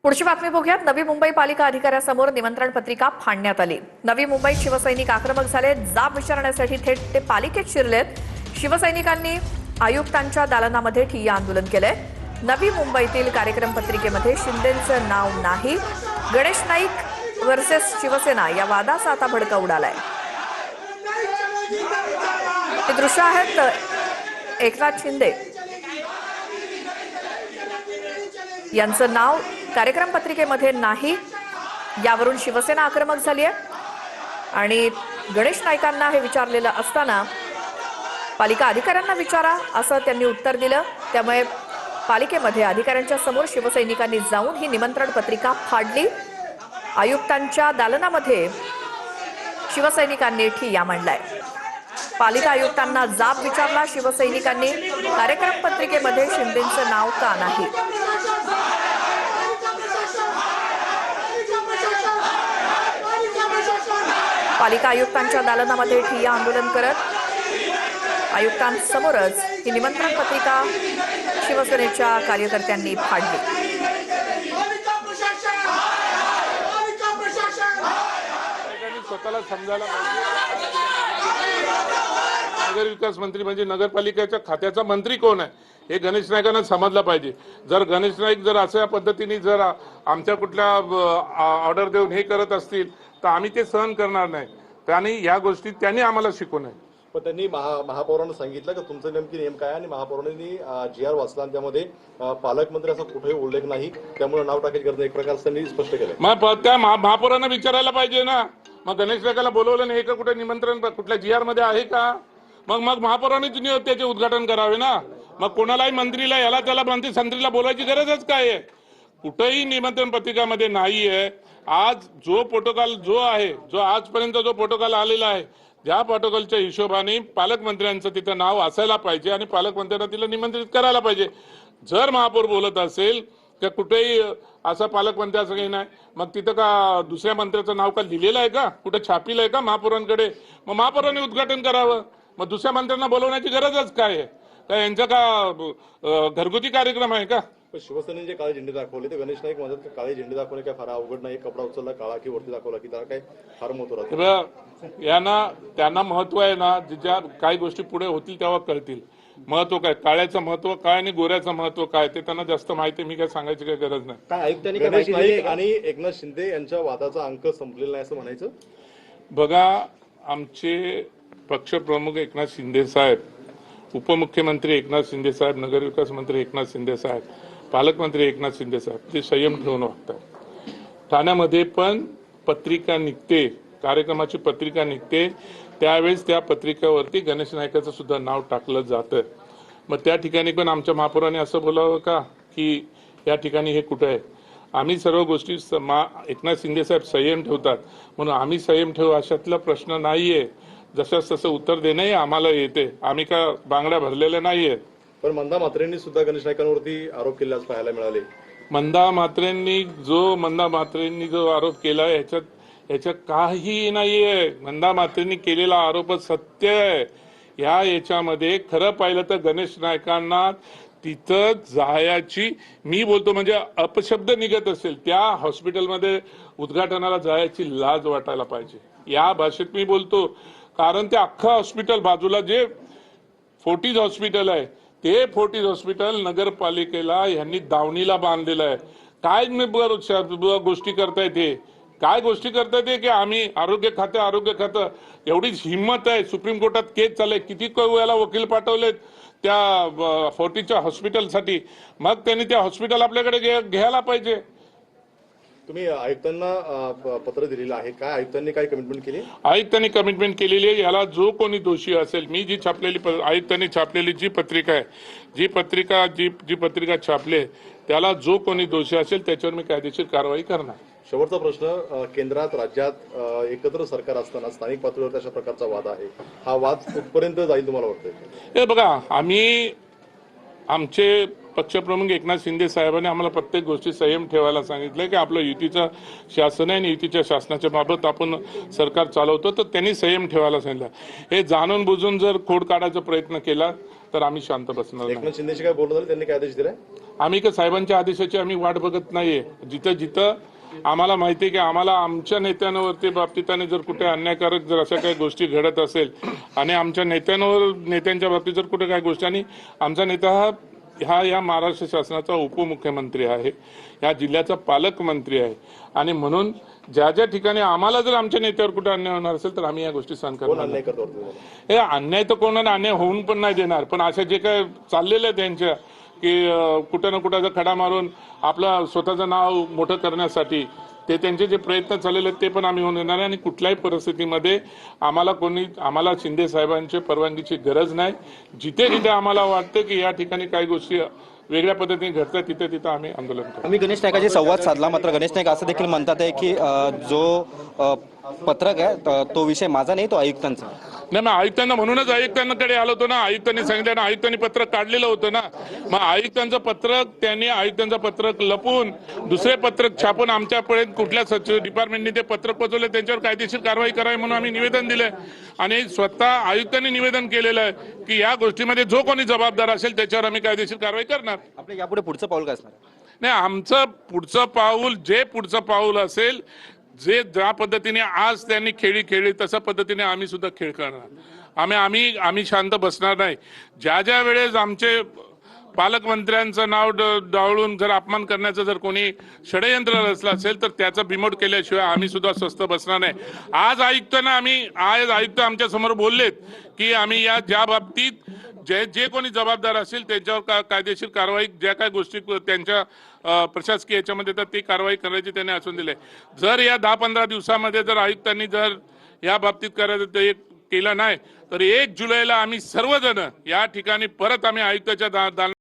पुढची बातमी बघूयात। नवी मुंबई पालिका अधिकाऱ्यासमोर निमंत्रण पत्रिका फाडण्यात आली। नवी मुंबईत शिवसैनिक आक्रमक झाले। जाब विचारण्यासाठी थेट ते पालिकेत शिरलेत। शिवसैनिकांनी आयुक्तांच्या दालनामध्ये ठिय्या आंदोलन केलंय। नवी मुंबईतील कार्यक्रम पत्रिकेमध्ये शिंदेंचं नाव नाही। गणेश नाईक वर्सेस शिवसेना या वादाचा आता भडका उडालाय। हे दृश्य आहेत एकनाथ शिंदे यांचं नाव कार्यक्रम पत्रिकेमध्ये नाही, यावरून शिवसेना आक्रमक झाली आहे। आणि गणेश नाईकांना हे विचारलेलं असताना पालिका अधिकाऱ्यांना विचारा असं त्यांनी उत्तर दिलं। त्यामुळे पालिकेमध्ये अधिकाऱ्यांच्या समोर शिवसैनिकांनी जाऊन ही निमंत्रण पत्रिका फाडली। आयुक्तांच्या दालनामध्ये शिवसैनिकांनी ठिय्या मांडलाय। पालिका आयुक्तांना जाब विचारला शिवसैनिकांनी। कार्यक्रम पत्रिकेमध्ये शिंदेंचं नाव का नाही? पालिका आयुक्तांच्या दालनामध्ये ठिय्या आंदोलन करत आयुक्तांसमोरच ही निमंत्रण पत्रिका शिवसेनेच्या कार्यकर्त्यांनी फाडली। स्वतःला समजायला पाहिजे, नगर विकास मंत्री म्हणजे नगरपालिकेच्या खात्याचा मंत्री कोण आहे हे गणेश नाईकांना समजलं पाहिजे। जर गणेश नाईक जर अशा पद्धतीने जर आमच्या कुठल्या ऑर्डर देऊन हे करत असतील तर आम्ही ते सहन करणार नाही। त्यांनी या गोष्टी त्यांनी आम्हाला शिकवू नये। पण त्यांनी महापौरांना सांगितलं की तुमचं नेमकी नेम काय, आणि महापौरांनी GR वाचला आणि त्यामध्ये पालकमंत्री असा कुठेही उल्लेख नाही, त्यामुळे नाव टाकायची गरज नाही, एक प्रकार त्यांनी स्पष्ट केलं। मग त्या महापौरांना विचारायला पाहिजे ना। मग गणेश नाईकाला बोलवलं नाही का? कुठे निमंत्रण कुठल्या GR मध्ये आहे का? मग महापौरांनीच त्याचे उद्घाटन करावे ना। मग कोणालाही मंत्रीला याला त्याला मंत्री संत्रीला बोलायची गरजच काय आहे? कुठेही निमंत्रण पत्रिकामध्ये नाहीये। आज जो प्रोटोकॉल जो आहे, जो आजपर्यंत जो प्रोटोकॉल आलेला आहे, त्या प्रोटोकॉलच्या हिशोबाने पालकमंत्र्यांचं तिथं नाव असायला पाहिजे आणि पालकमंत्र्यांना तिला निमंत्रित करायला पाहिजे। जर महापौर बोलत असेल तर कुठेही असं पालकमंत्री असं काही नाही, मग तिथं का दुसऱ्या मंत्र्याचं नाव का लिहिलेलं आहे का? कुठे छापिलं आहे का महापौरांकडे? मग महापौरांनी उद्घाटन करावं। मग दुसऱ्या मंत्र्यांना बोलवण्याची गरजच काय आहे? काय यांचा का घरगुती कार्यक्रम आहे का? शिवसेनेने जे काळे झेंडे दाखवले ते गणेश नाईक म्हणतात की काळे झेंडे दाखवणे काय फार अवघड नाही, कपडा उचलला काळा की वरती दाखवला की त्याला काय फार महत्व राहतं। त्यांना महत्व आहे ना, ज्या काही गोष्टी पुढे होतील तेव्हा कळतील। महत्व काय, काळ्याचं महत्व काय आणि गोऱ्याचं महत्व काय ते त्यांना जास्त माहिती, मी काय सांगायची काही गरज नाही। गणेश नाईक आणि एकनाथ शिंदे यांच्या वादाचा अंक संपलेला नाही असं म्हणायचं? बघा, आमचे पक्षप्रमुख एकनाथ शिंदे साहेब, उपमुख्यमंत्री एकनाथ शिंदे साहेब, नगरविकास मंत्री एकनाथ शिंदे साहेब, पालकमंत्री एकनाथ शिंदे साहेब ते संयम ठेवून वागतात। ठाण्यामध्ये पण पत्रिका निघते, कार्यक्रमाची पत्रिका निघते, त्यावेळेस त्या पत्रिकेवरती गणेश नाईकाचं सुद्धा नाव टाकलं जातं। मग त्या ठिकाणी पण आमच्या महापौरांनी असं बोलावं का की या ठिकाणी हे कुठं आहे? आम्ही सर्व गोष्टी एकनाथ शिंदे साहेब संयम ठेवतात म्हणून आम्ही संयम ठेवू अशातला प्रश्न नाहीये। जसं तसं उत्तर देणंही आम्हाला येते, आम्ही का बांगड्या भरलेल्या नाहीये। पण मंदा म्हात्रेंनी सुद्धा गणेश नाईकांवरती आरोप केले आज पाहायला मिळाले। मंदा म्हात्रेंनी जो आरोप केला ह्याच्यात काही नाहीये। मंदा म्हात्रेंनी केलेला आरोप सत्य आहे। याच्यामध्ये खरं पाहिलं तर गणेश नाईकांना तिथं जायची, मी बोलतो म्हणजे अपशब्द निघत असेल, त्या हॉस्पिटलमध्ये उद्घाटनाला जायची लाज वाटायला पाहिजे। या भाषेत मी बोलतो, कारण ते अख्खं हॉस्पिटल बाजूला जे फोर्टिज हॉस्पिटल आहे ते फोर्टिज हॉस्पिटल नगरपालिकेला यांनी दावणीला बांधलेलं आहे। काय गोष्टी करतायत हे? काय गोष्टी करतायत की आम्ही आरोग्य खातं एवढीच हिंमत आहे? सुप्रीम कोर्टात केस चालले, किती वेळेला वकील पाठवलेत त्या फोर्टिजच्या हॉस्पिटलसाठी। मग त्यांनी त्या हॉस्पिटल आपल्याकडे घ्यायला पाहिजे। तुम्ही आयुक्तांना पत्र दिलेलं आहे, काय आयुक्तांनी काय कमिटमेंट केली? आयुक्तांनी कमिटमेंट केलेली आहे, याला जो कोणी दोषी असेल, मी जी छापलेली आयुक्तांनी छापलेली जी पत्रिका आहे, जी पत्रिका छापले त्याला जो कोणी दोषी असेल त्याच्यावर मी कायदेशीर कारवाई करणार। शेवटचा प्रश्न, केंद्रात राज्यात एकत्र सरकार असताना स्थानिक पातळीवर अशा प्रकारचा वाद आहे, हा वाद कुठपर्यंत जाईल तुम्हाला वाटतंय? हे बघा, आमचे पक्षप्रमुख एकनाथ शिंदे साहेबांनी आम्हाला प्रत्येक गोष्टी संयम ठेवायला सांगितलंय की आपलं युतीचं शासन आहे आणि युतीच्या शासनाच्या बाबत आपण सरकार चालवतो, तर त्यांनी संयम ठेवायला सांगितलं। हे जाणून बुजून जर खोड काढायचा प्रयत्न केला तर आम्ही शांत बसणार नाही। एकनाथ शिंदेशी काय बोलणं झालं, त्यांनी काय आदेश दिलाय? आम्ही का साहेबांच्या आदेशाची आम्ही वाट बघत नाहीये. जिथं जिथं आम्हाला माहिती आहे की आम्हाला आमच्या नेत्यांवरती बाबतीत जर कुठे अन्यायकारक जर अशा काही गोष्टी घडत असेल आणि आमच्या नेत्यांच्या बाबतीत जर कुठे काही गोष्टी, आणि आमचा नेता हा या महाराष्ट्र शासनाचा उपमुख्यमंत्री आहे, या जिल्ह्याचा पालकमंत्री आहे, आणि म्हणून ज्या ज्या ठिकाणी आम्हाला जर आमच्या नेत्यावर कुठे अन्याय होणार असेल तर आम्ही या गोष्टी सहन करणार नाही. हे अन्याय तर कोणाला अन्याय होऊन पण नाही देणार, पण अशा जे काय चाललेलं आहे त्यांच्या की कुठं ना कुठं खडा मारून आपलं स्वतःचं नाव मोठं करण्यासाठी ते त्यांचे जे प्रयत्न चाललेले आहेत ते पण आम्ही होऊन देणार. आणि कुठल्याही परिस्थितीमध्ये आम्हाला शिंदे साहेबांच्या परवानगीची गरज नाही. जिथे जिथे आम्हाला वाटतं की या ठिकाणी काही गोष्टी वेगळ्या पद्धतीने घडतात तिथे आम्ही आंदोलन करतो. आम्ही गणेश नाईकांशी संवाद साधला, मात्र गणेश नाईक असं देखील म्हणतात आहे की जो पत्रक आहे तो विषय माझा नाही, तो आयुक्तांचा. नाही, मग आयुक्तांना म्हणूनच आयुक्तांकडे आलो होतो ना. आयुक्तांनी सांगितलं ना, आयुक्तांनी पत्रक काढलेलं होतं ना. मग आयुक्तांचं पत्रक लपून दुसरे पत्रक छापून आमच्यापर्यंत कुठल्या सचिव डिपार्टमेंटनी ते पत्रक पोहोचवले त्यांच्यावर कायदेशीर कारवाई करावी म्हणून आम्ही निवेदन दिलंय. आणि स्वतः आयुक्तांनी निवेदन केलेलं आहे की या गोष्टीमध्ये जो कोणी जबाबदार असेल त्याच्यावर आम्ही कायदेशीर कारवाई करणार. आपलं यापुढे पुढचं पाऊल काय असणार? नाही, आमचं पुढचं पाऊल असेल, ज्या पद्धतीने आज त्यांनी खेळली तशा पद्धतीने आम्ही सुद्धा खेळ करणार. आम्ही शांत बसणार नाही. ज्या वेळेस आमचे पालकमंत्र्यांचं नाव डावळून जर अपमान करण्याचं जर कोणी षडयंत्र रचलं असेल तर त्याचं बिमोड केल्याशिवाय आम्ही सुद्धा स्वस्थ बसणार नाही. आज आयुक्त आमच्या समोर बोललेत की आम्ही ज्या बाबतीत जे कोणी जबाबदार असेल त्यांच्यावर कायदेशीर कारवाई, ज्या काही गोष्टी त्यांच्या प्रशासकीय याच्यामध्ये तर ती कारवाई करायची त्यांनी आश्वासन दिले. जर या 10-15 दिवसामध्ये जर आयुक्तांनी जर या बाबतीत करायचं ते केलं नाही तर 1 जुलैला आम्ही सर्वजण या ठिकाणी परत आम्ही आयुक्ताच्या